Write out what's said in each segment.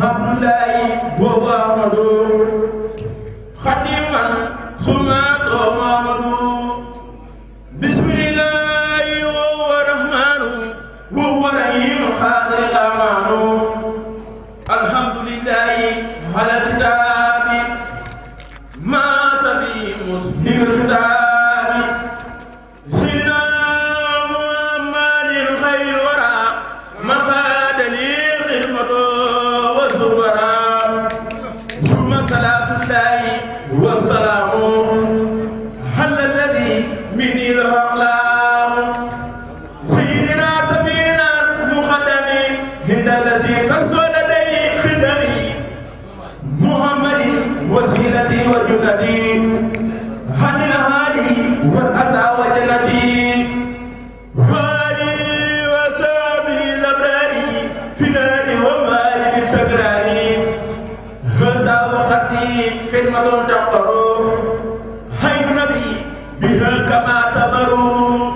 Abdullahi wa Muhammadu Khadiman Sumatu Muhammadu Bismillahi wa Rahmanu wa Rahim Khadir Amanu Alhamdulillahi ala kitabi ma sabi muslim kitabi Sina Muhammadin khair wara maqadali khidmatu wa subara Summa salatullahi wa salamu ala alladhi min al-aqlam Sayyidina Sabina Muqaddami hinda alladhi tasdud وسيلتي وجنتي هدي الهادي والأسى وجنتي وآلي وصحبه الأبرار في نار ومال بالتكرار هذا وقتي خدمة تقر خير نبي بها كما تبروا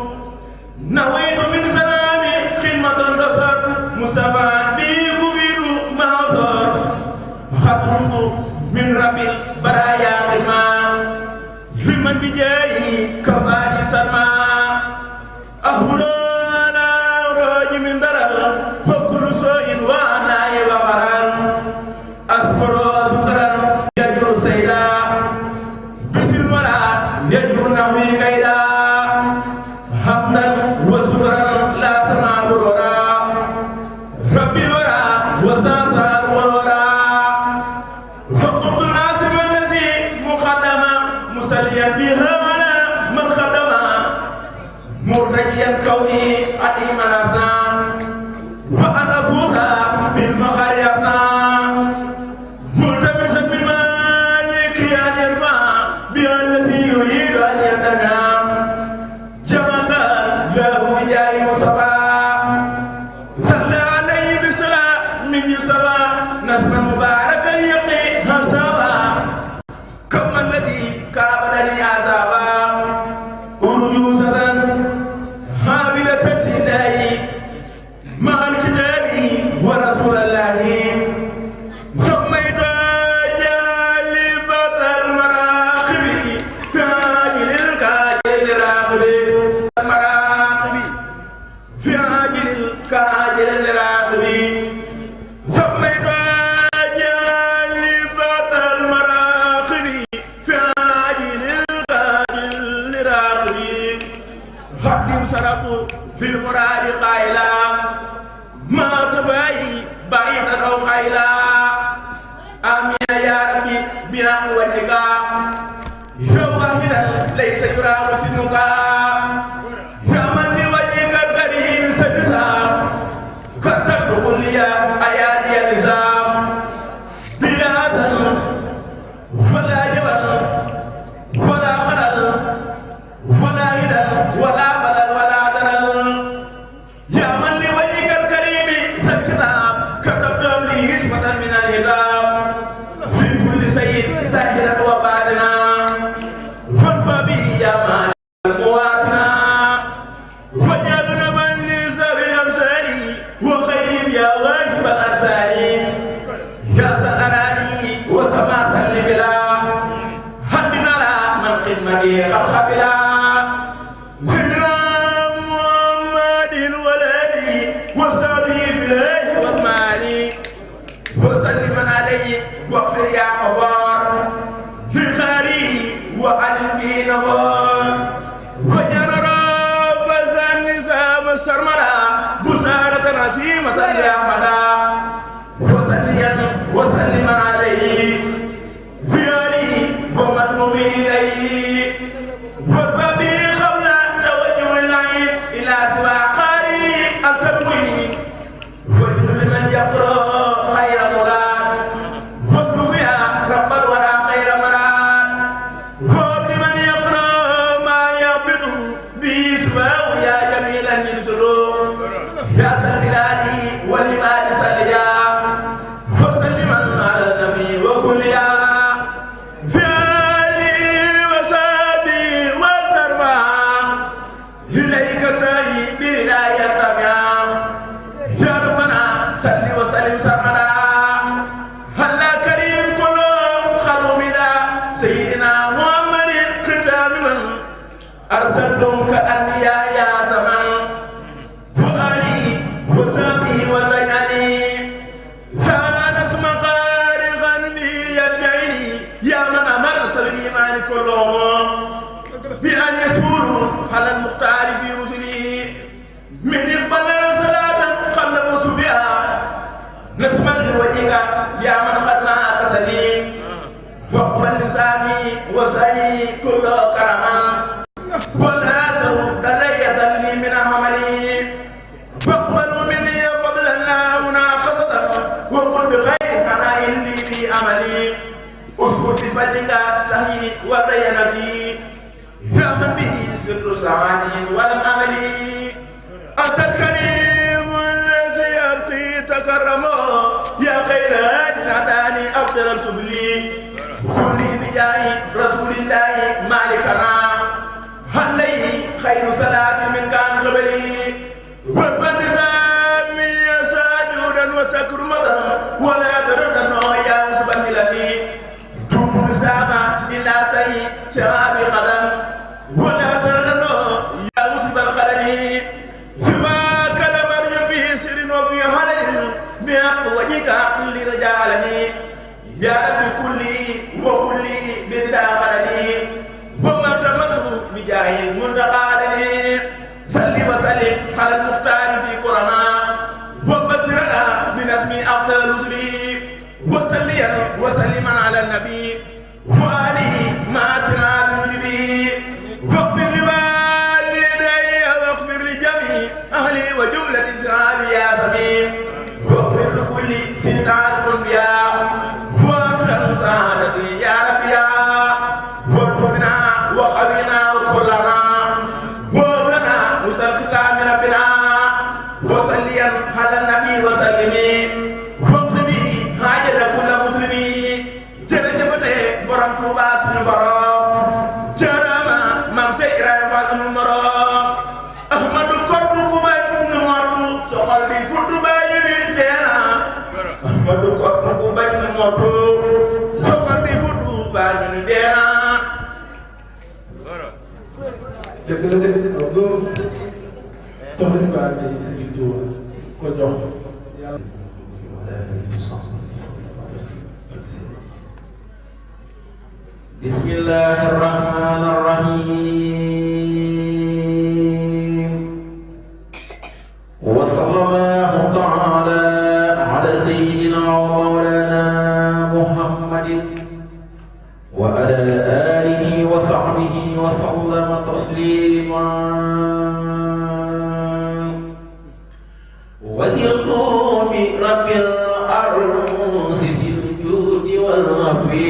نويت من سلامي خدمة تصر مصطفى بي كبير معصر خطرت من رب البرايا غما لمن بجاي كفاني سما أهولانا روج من درل وكل سوء وانا وغران أصبر وسكرا يجر سيدا بسم الورى يجر نحوي كيدا حمدا وسكرا لا سما برورا ربي الورى وساسا ورورا مسليا بها على من خدم مرتجيا كوني عليم راسا وانا فوزا بالمخاريسا ملتمسا بالمالك ان يرفع بها الذي يريد ان يدنا جمالا له بجاه مصطفى صلى عليه بسلام من يسوى نسما مباركا يقي هزابا كما الذي كابدني عذابا أرجوزا هابلة لله مع الكتاب ورسول الله سميت جالبة المراقب في عاجل الكاجل الراقب المراقب في عاجل الكاجل الراقب سميت جالبة المراقب في المراد قائلا ما سبعي بعيدا أو قائلا آمين يا ربي بنا وجهك يوم أمنا ليس يرى مسنك يا من بوجهك الكريم سدسا قد تبلغ لي أيادي النظام بلا حسن ولا جبل ولا خلل ولا هدى ولا بلد ولا دلل يا من لوجهك الكريم سكتاب كتبت لي اسمة من الهدام في كل سيد ساهرا وبادنا وارفع به يا مالك المواتنا وجعلنا من ليس بالأمثال وخير يا واجب الأرسال يا سلراني وسما سل بلا حدنا لا من خدمتي خلق بلا وسلم عليه واغفر يا غفار بخاري وعلم به نوار وجر رب النساء والسرمدا بسارة نسيمة يا مدى وسلم عليه بآله ومن إليه وبابي قبل توجه العين إلى سوى قارئ التنوين وجد لمن يقرأ يا سلماني والإيمان سليا وسلم على النبي وكل يا في آله وصحبه والتربى إليك سعي بهداية الربيع يا ربنا صل وسلم سرمدا بخير أنا إني في أملي أثبت بفضلك سهي وزين بي يا من به سر سعادي ولم أملي أنت الكريم الذي يبقي تكرما يا خير هاد ناداني أفضل سبلي كلي بجاه رسول الله مالكنا عليه خير صلاة من كان قبلي ومن سامي ساجودا وتكرمدا ولا تردنا يا مسبحلني دون سامة إلى سي شراب خدم ولا تردنا يا مسب الخلل سواك لمر في سر وفي حلل بحق وجهك لرجالني يا رب كلي وكلي بالداخلني وما تمسوا بجاه المنتقالين صل وسلم على المختار في قرنا وبصرنا بنسم افضل الرسل وسلم على النبي وآله مع سناد النبي واغفر لوالدي واغفر لجميع اهلي وجمله اسرائيل يا سميع واغفر لكل سيدنا الانبياء واكرم سعادتي يا رب يا وارحمنا وخبرنا وكلنا ولنا وسلخنا من ربنا وصليا على النبي وسلم واقضي حاجة كل مسلم جرجبته برم توبا سن برام جرما مام سيرا والمرام احمد كرب كوباي نماتو سوخال بي فوتو باي دينا احمد كرب كوباي نماتو سوخال بي فوتو باي دينا dëgg la dëgg la loolu jox nañu ko ànd ak Serigne Touba ko jox yàlla. bismillahir rahmanir rahim wa sallallahu ta'ala ala sayyidina wa mawlana Muhammadin wa ala alihi wa sahbihi wa sallama taslima wasirtu bi rabbil arsi sil judi wal afwi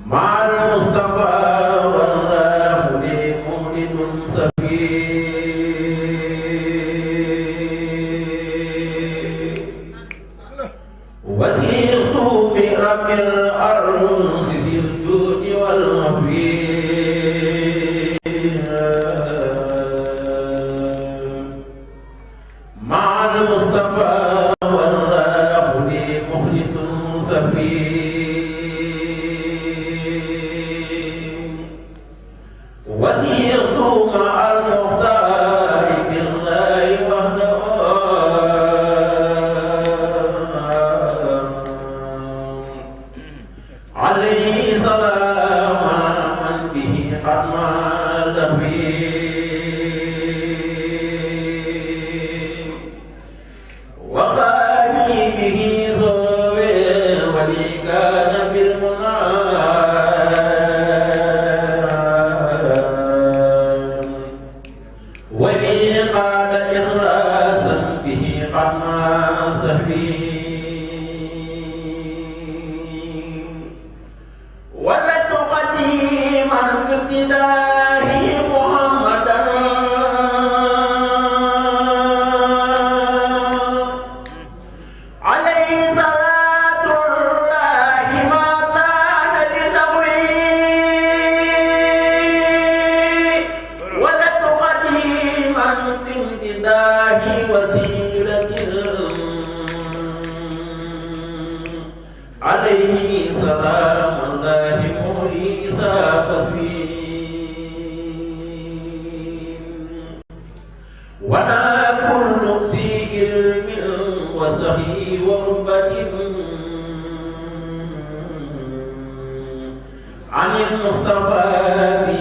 ma'al mustafa wallahu li mu'minun safi وسيرت برب الأرض ذي الجود والعفو مع المصطفى والله لي مخلص سفي وسيرت مع المختار بالله وحده عليه سلام من به قد مال وخالي به زوي ولي كان بالمنى ولي قال إخلاصا به قد ما سهبي ولد قديما باقتداه محمدا عليه صلاة الله ما زاد للغوي ولد قديما باقتداه وسيلة عليه سلام الله موليسا فسوين ولا كل ذي علم وسهي وربة عن المصطفى في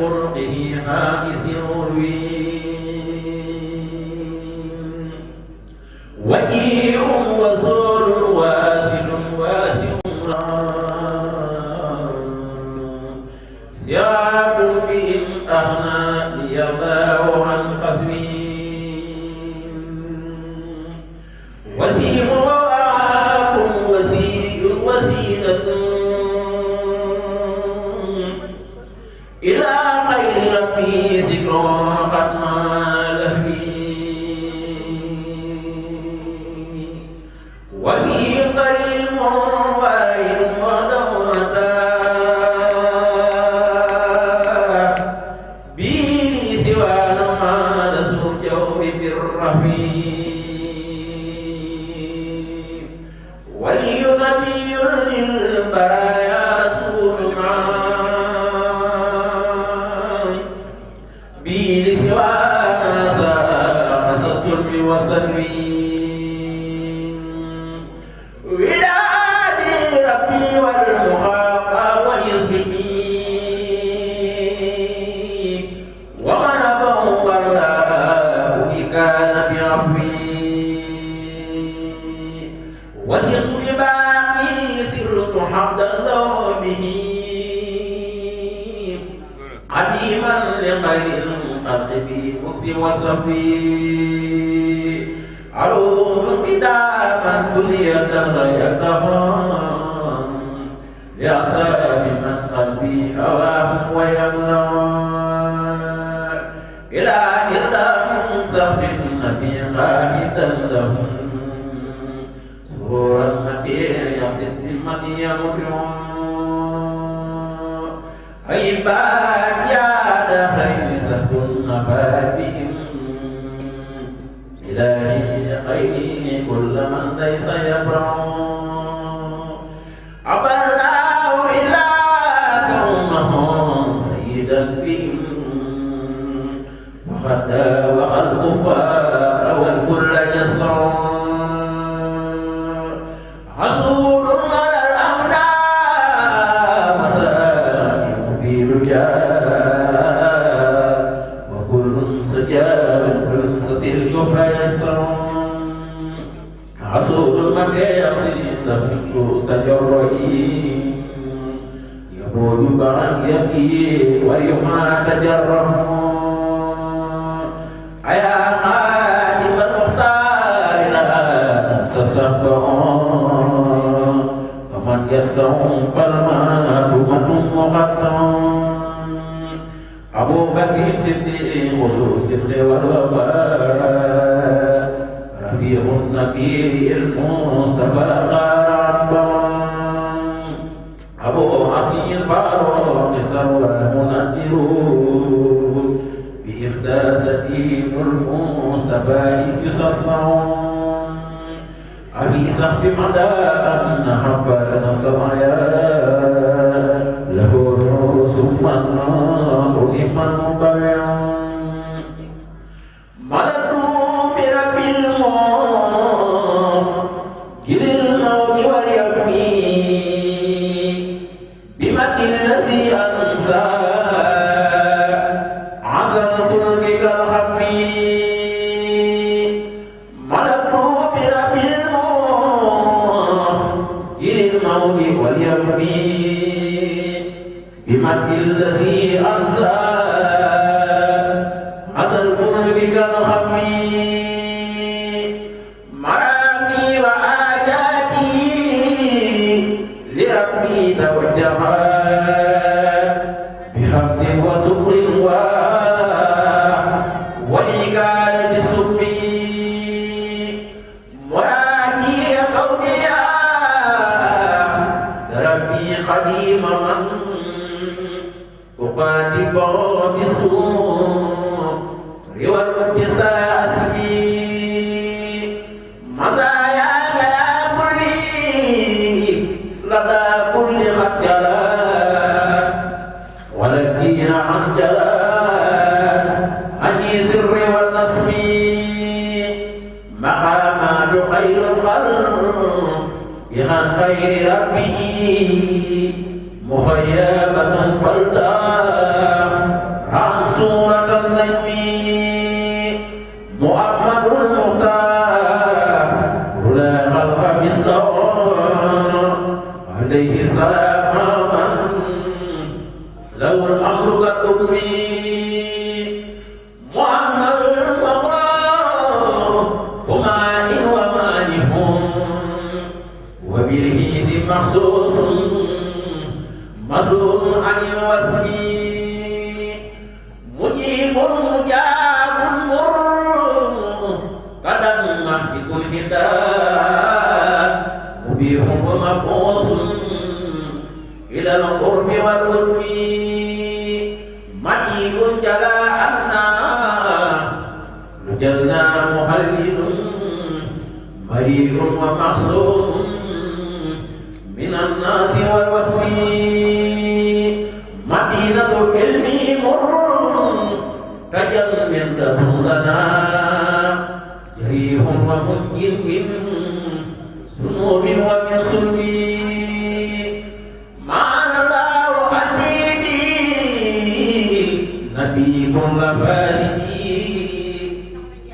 قرقه هائس الروين وجيع وزور واسل واسع سياب بهم أهنى لي الله عنك ربي ذكر ختم لهبي وفي قريب وائل ودورتا به سوى ما دسر الجور بالرحيم ولي نبي للبرايا رسول به لسوانا ساقط الظلم والسلم ولادي ربي والمخاقى وحزبه ومن أبه والله كان بعفوه وثق بباقي سرت حمدا له به قديما لخير الخلق بمكس وصفي عروض قداما كلية يدهم لأصحاب من قلبي أواهم ويمنعون إلى إردام صف النبي قائدا لهم سرورا مدير يصد من يمدعون عباد يا دخيل سكن بهم إلهي خيري كل من ليس يبرع أبى الله إلا كونه سيدا بهم وخدا والكفار والكل يسر حسود على الأمدى مساكن في رجال وكل سجاد كل ستر يحيصر عسود المكاسر تفك تجرئي يبود بعد يبكي ويما تجرم أيا قادم المختار لا تتسبعون فمن يستعون فالمال مقدم أبو بكر الصديق خصوص الخير والوفاء رفيق النبي المصطفى خير أبو عصي الفاروق سروى منذر بإحداث دين المصطفى يستصنعون أبي سحب مدى أن حفا نصريا له ثم النار لمن مبيع مددوا برب الموت جل الموت واليقين بمد الذي أنسى عسى الخلق كالخبي مددوا برب الموت جل الموت واليقين بمد الذي أنسى عسى الخلق كالخبي مرامي وآجاتي لربي توجهت بحمد وشكر وإيقان بالسب مرادي قولي ربي قديم من أقاتب بالسوء والبسا أسمي مزايا يا كلي لدى كل خجلات والدين عن جلال عني سر والنصب مقامات خير الخلق بها خير ربي مخيبة فلدا عن سورة النجم محمد المختار ولا خلق مثله عليه السلام له الأمر كالحكم محمد المختار ومان ومانه وبالهيس مخصوص مسؤول حبيب جلا أنا نجلنا مهلد مريء ومعصوم من الناس والوهم مدينة العلم مر كجنة لنا جريح ومنكر من سنوب ومن سلم معنى الله حبيبي نبي كل فاسدي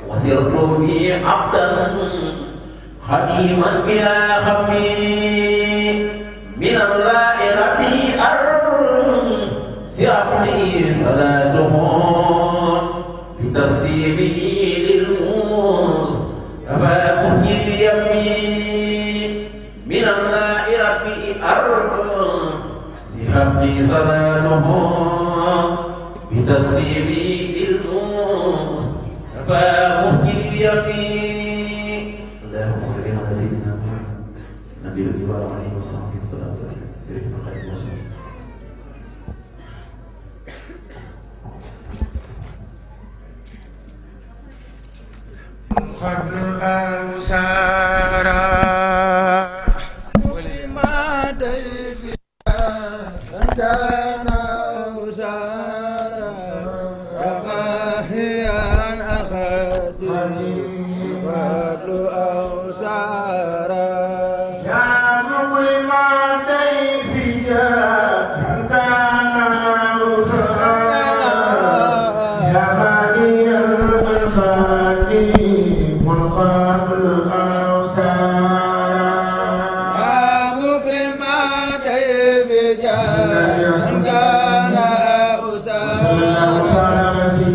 وسرت بي عبدا خديما بلا خم من الله ربي سيعطي صلاته بتسليمه للموس كفى مهجر اليمين من الله ربي سيعطي صلاته بتسليمه للموس كفى مهجر اليمين اللهم صل على سيدنا محمد النبي الأول عليه وصحبه وسلم تسليما خير وسلم قبل أوسارا ولما ديفيا كان أوسارا كما هي عن الخديم قبل أوسارا يا مقيما ديفيا كان أوسارا يا بني الخديم قبل أوسارا يا مكرما ديفيا كان أوسارا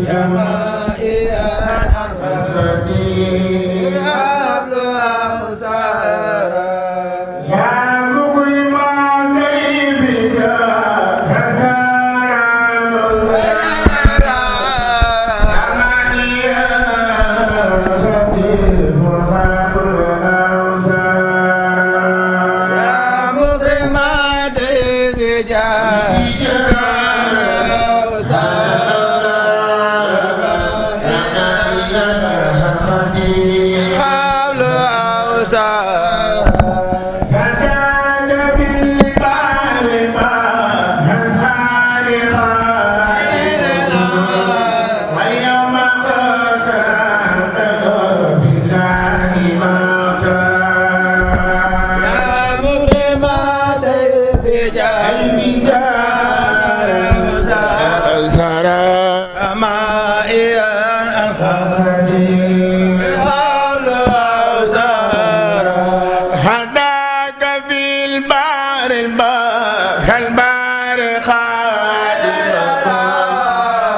كما هي عن الخديم قبل أوسارا يا مكرما ديفيا كان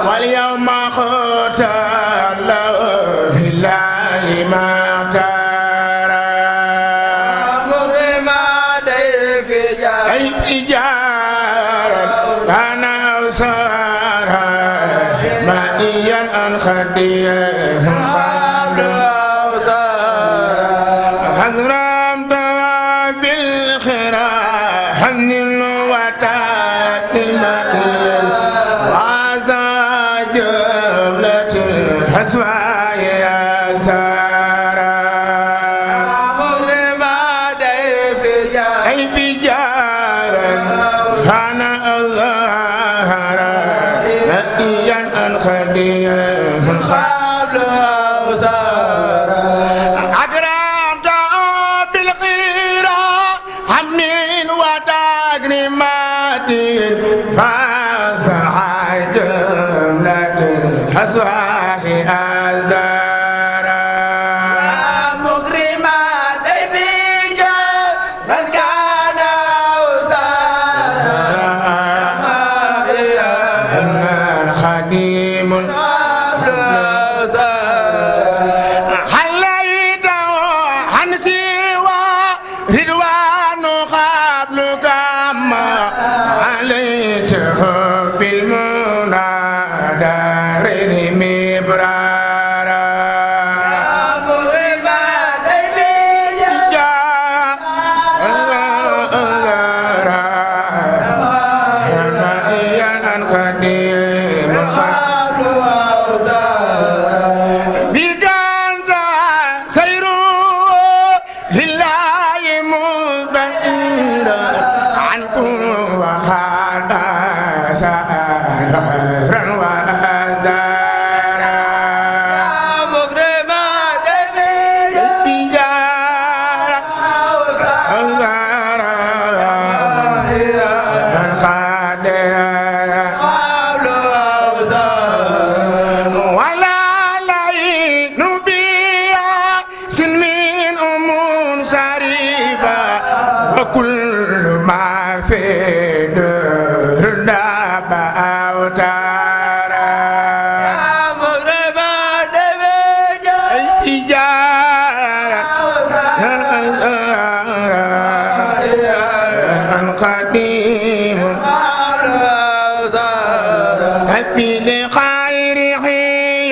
واليوم ختم له الله ما ترى مغرما ديفيا أي إجارة كان أوسارا مائيا أن خديه قبل أوسارا حضرت بالخيرا حن وتات المدين وعزا جملة الحسوى يا سارا مغرما ديفيا أي بجارا كان الظهرا مائيا أن خديه قبل أوسارا أكرمت بالخيرا حن وتكريمات فسعى جملة الحسواه أزدارا مكرما ديفيا من كان أوسارا خديم حليته عن سوى رضوان قبل كما عليته بالمنى دار مبرارا مغرما ديفيا خديم بلخيره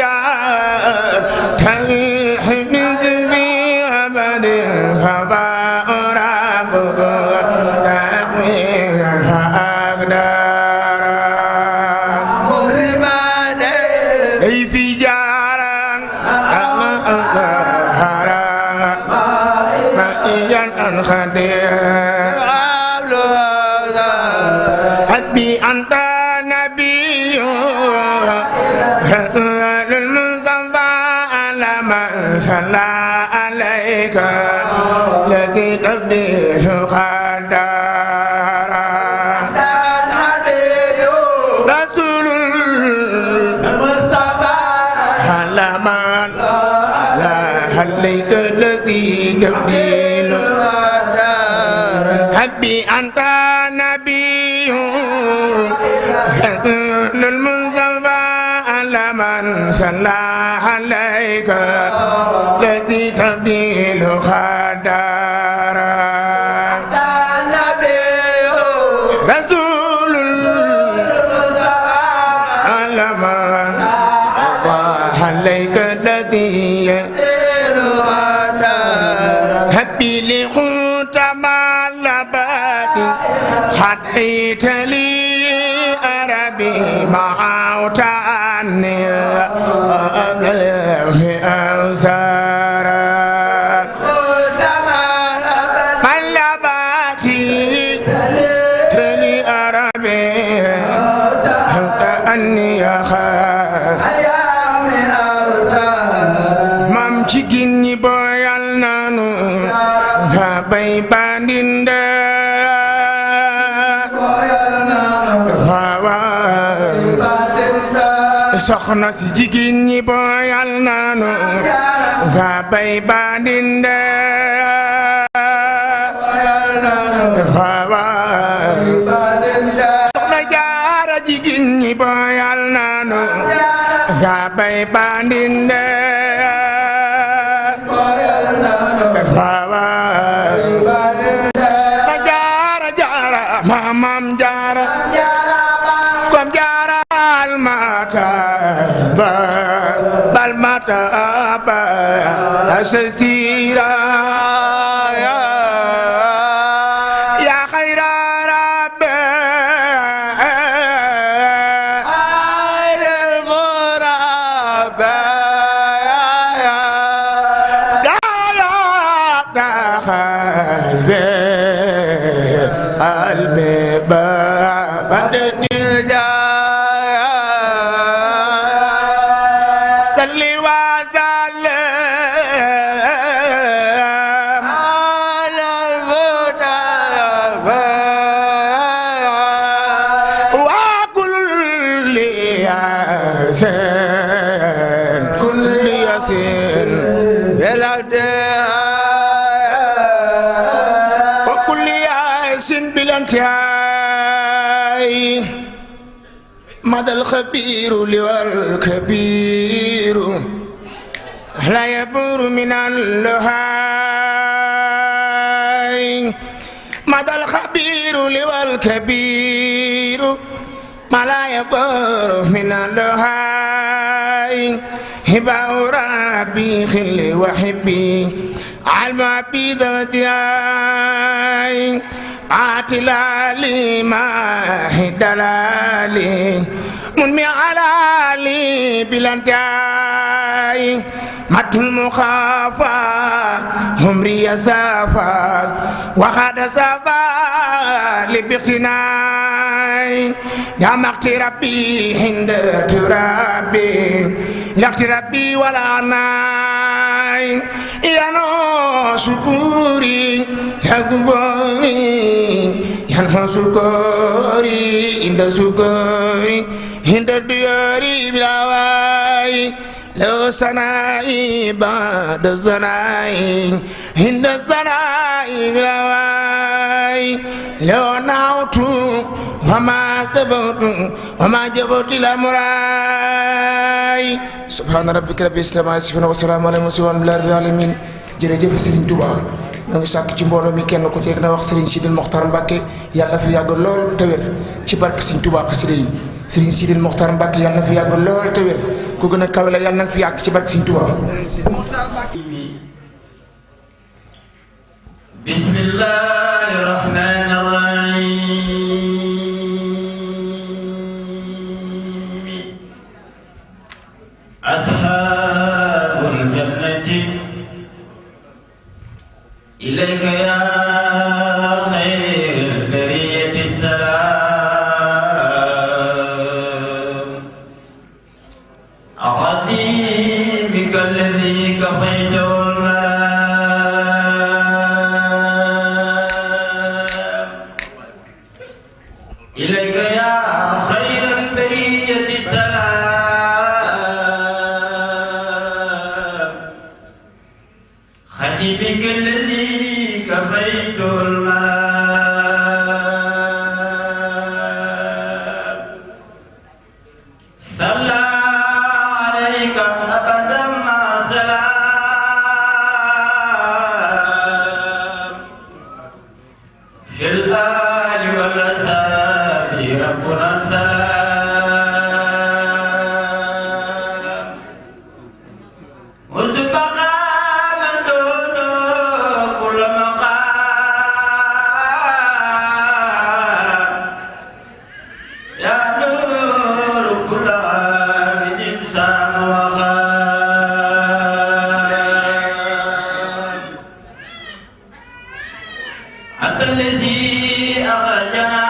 يا تحمد بأبد هباء ربك تحميل الأقدار مرمان في جارا مائيا خدير حبي أنت نبي للمصطفى على من صلى عليك الذي تبديه خدارا رسول المصطفى على من لا عليك الذي تبديه حبي أنت نبي للمصطفى على من صلى عليك الذي تبديل خدارا رسول على من عليك الذي هبي لخوت مالباتي حديت لي أربي معاوت عني أبلغ أوزارا مالباتي تلي أربي معاوت عني mam jigin ñi boyal nanu nga bay bandinde soxna si jigin ñi boyal nanu nga bay bandinde soxna jaara jigin ñi boyal nanu nga bay bandinde mamam jara kom jara bal mata ba asistira ya khaira rabbi ayril ghuraba da qalbi badni salli wa sallim ala al-huda wa kulli yasin بالانتهاء مدى الخبير والكبير لا يبور من اللهاي مدى الخبير والكبير ما لا يبور من اللهاي هباء ربي خلي وحبي علم بذاتي عاتلالي ما هدلالي منمي علالي بلانتاي مت المخافى عمري يسافى وخد سافى لباقتناي يا مقتربي عند ترابي لاقتربي ولا ناي يا نو شكوري يا غفوري يا نو شكوري عند شكوري عند دياري بلاواي لو سنائي بعد سنائي عند سنائي بلاواي لو نعوت وما سبت وما جبت الأمراي سبحان ربك رب العزة عما يصفون وسلام على المرسلين والحمد لله رب العالمين jërëjëf Serigne Touba ñoo ngi sàkk ci mbooloo mi kenn ku ci dina wax Serigne Sidil Mokhtar Mbacké yàlla fi yàgg lool te wér ci barke Serigne Touba xasida yi Serigne Sidil Mokhtar Mbacke yàlla na fi yàgg lool te wér ku gën a kawe la yàlla na fi yàgg ci barke Serigne Touba. bismillahi rahmani rahim ashabul jannati ilayka ya khairul bariyati salam aqadi bika alladhi kafaytahu إليك يا خير البرية سلام خديمك الذي كفيت الملام صلى عليك أبدا مع سلام في الآل والأساب ربنا السلام وزبقا من دون كل مقام يا نور كل عابد إنسان وخام أنت الذي أخرجنا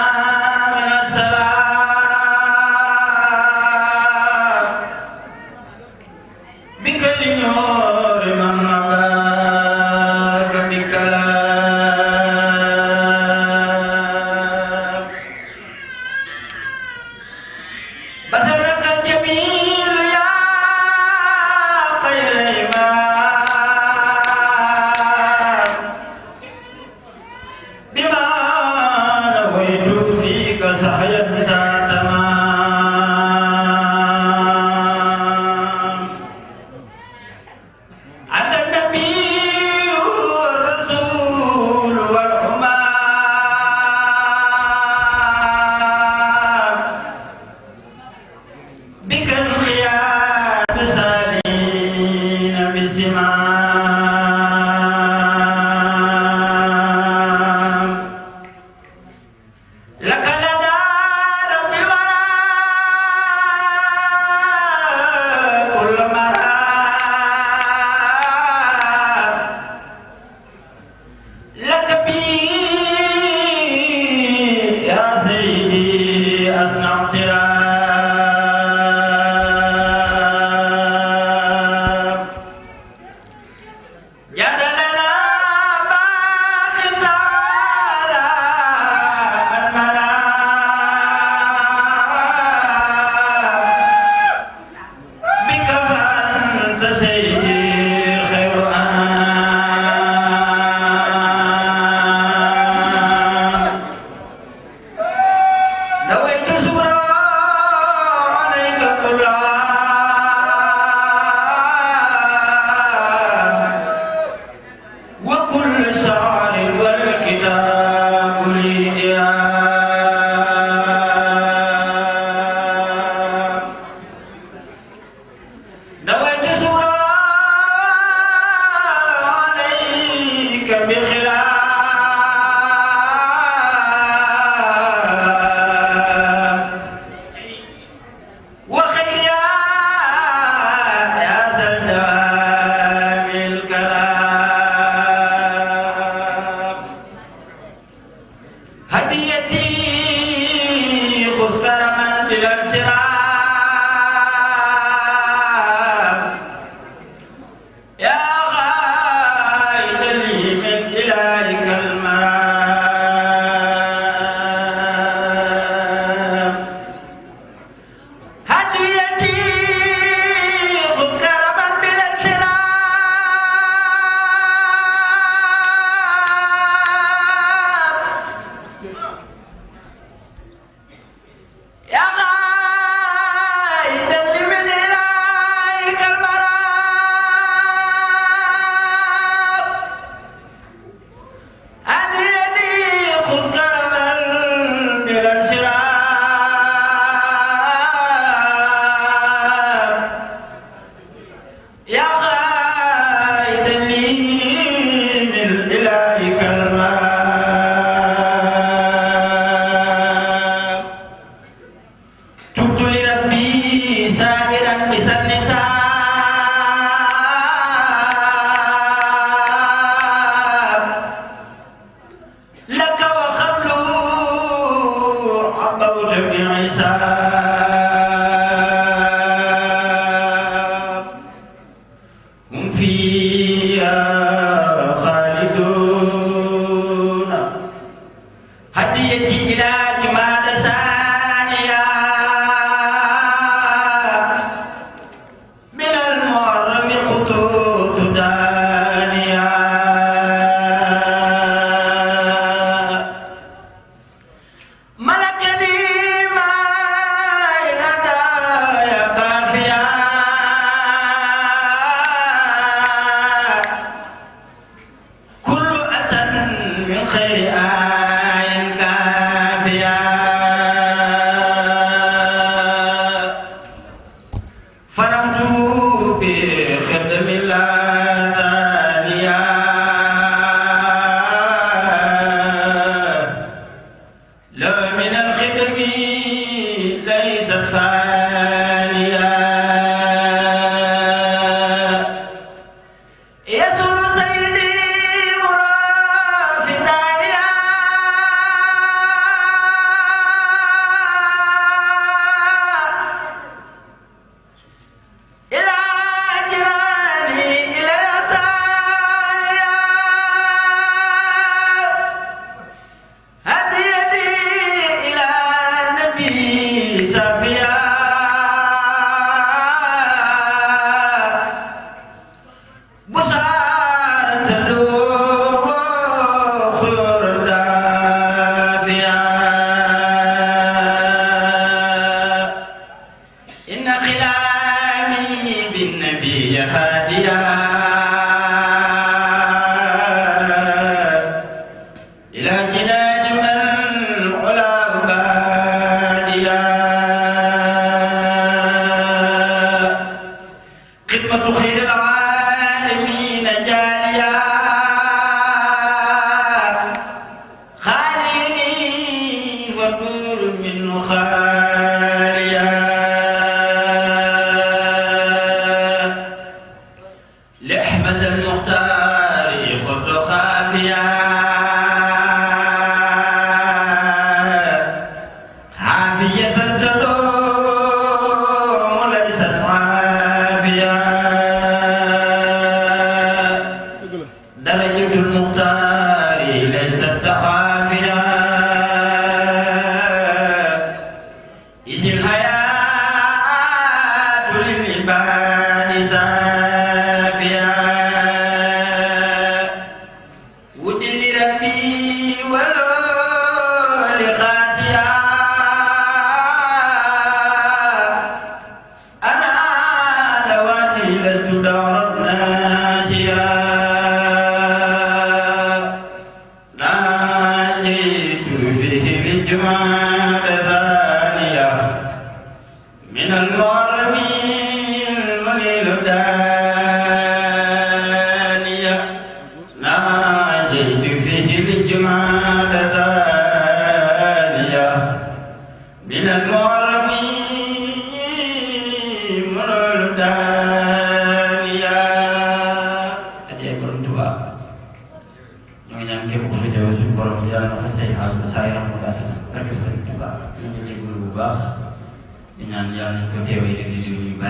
di ñaan yàlla nañ ko teewee dégg